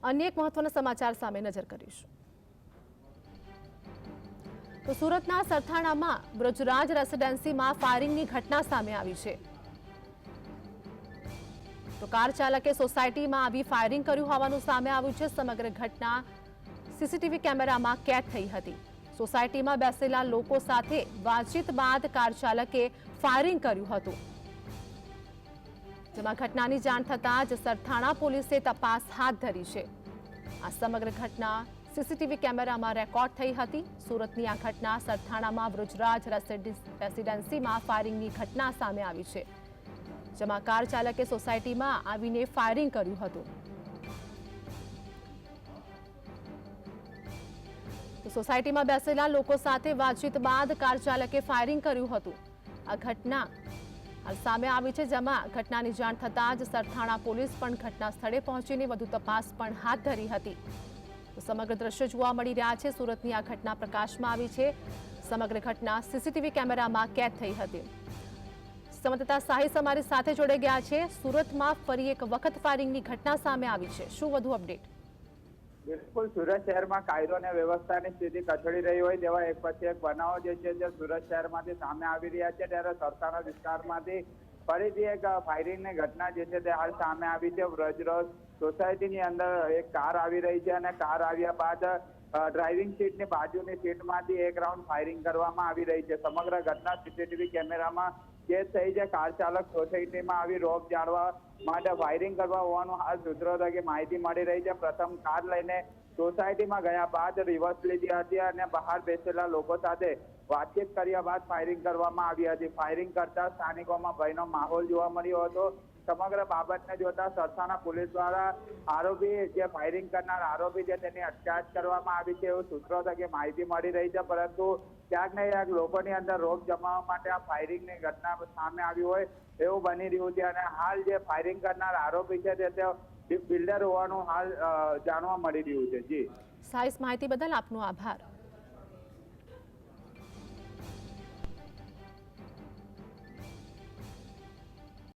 અન્ય એક મહત્વના સમાચાર સામે નજર કરીશું તો સુરતના સરથાણામાં બ્રજરાજ રેસિડેન્સીમાં ફાયરિંગની ઘટના સામે આવી છે। તો કાર ચાલકે સોસાયટીમાં આવી ફાયરિંગ કર્યું હોવાનું સામે આવ્યું છે। સમગ્ર ઘટના સીસીટીવી કેમેરામાં કેદ થઈ હતી। સોસાયટીમાં બેસેલા લોકો સાથે વાતચીત બાદ કાર ચાલકે ફાયરિંગ કર્યું હતું, જેમાં ઘટનાની જાણ થતાં જ સરથાણા પોલીસે તપાસ હાથ ધરી છે। આ સમગ્ર ઘટના સીસીટીવી કેમેરામાં રેકોર્ડ થઈ હતી। સુરતની આ ઘટના સરથાણામાં બ્રજરાજ રેસિડેન્સીમાં ફાયરિંગની ઘટના સામે આવી છે, જેમાં કાર ચાલકે સોસાયટીમાં આવીને ફાયરિંગ કર્યું હતું। તો સોસાયટીમાં બેસેલા લોકો સાથે વાતચીત બાદ કાર ચાલકે ફાયરિંગ કર્યું હતું। આ ઘટના હાલ સામે આવી છે, જેમાં ઘટનાની જાણ થતાં જ સરથાણા પોલીસ પણ ઘટના સ્થળે પહોંચીને વધુ તપાસ પણ હાથ ધરી હતી। તો સમગ્ર દ્રશ્ય જોવા મળી રહ્યા છે। સુરતની આ ઘટના પ્રકાશમાં આવી છે। સમગ્ર ઘટના સીસીટીવી કેમેરામાં કેદ થઈ હતી। સંવાદદાતા સાહિસ અમારી સાથે જોડાઈ ગયા છે। સુરતમાં ફરી એક વખત ફાયરિંગની ઘટના સામે આવી છે, શું વધુ અપડેટ? બિલકુલ, સુરત શહેરમાં કાયદો અને વ્યવસ્થાની સ્થિતિ કથળી રહી હોય તેવા એક પછી એક બનાવો જે છે તે સુરત શહેરમાંથી સામે આવી રહ્યા છે। ત્યારે સરથાણા વિસ્તારમાંથી ફરીથી એક ફાયરિંગની ઘટના જે છે તે હાલ સામે આવી છે। બ્રજરાજ સોસાયટીની અંદર એક કાર આવી રહી છે અને કાર આવ્યા બાદ ડ્રાઇવિંગ સીટની બાજુની સીટમાંથી એક રાઉન્ડ ફાયરિંગ કરવામાં આવી રહી છે। સમગ્ર ઘટના સીસીટીવી કેમેરામાં કેદ થઈ છે। કાર ચાલક સોસાયટીમાં આવી રોક જાળવા માટે ફાયરિંગ કરવા હોવાનું હાલ સૂત્રો થકી માહિતી મળી રહી છે। પ્રથમ કાર લઈને સોસાયટીમાં ગયા બાદ રિવર્સ લીધી હતી અને બહાર બેસેલા લોકો સાથે વાતચીત કર્યા બાદ ફાયરિંગ કરવામાં આવી હતી। ફાયરિંગ કરતા સ્થાનિકોમાં ભયનો માહોલ જોવા મળ્યો હતો। સમગ્ર બાબતને જોતા સરથાણા પોલીસ દ્વારા આરોપી જે ફાયરિંગ કરનાર આરોપી છે તેની અટકાયત કરવામાં આવી છે એવું સૂત્રો થકી માહિતી મળી રહી છે। પરંતુ ક્યાંક ને ક્યાંક લોકોની અંદર રોક જમાવવા માટે આ ફાયરિંગની ઘટના સામે આવી હોય એવું બની રહ્યું છે અને હાલ જે ફાયરિંગ કરનાર આરોપી છે તે બિલ્ડર હોવાનું હાલ જાણવા મળી રહ્યું છે। જી સાહિસ, માહિતી બદલ આપનો આભાર।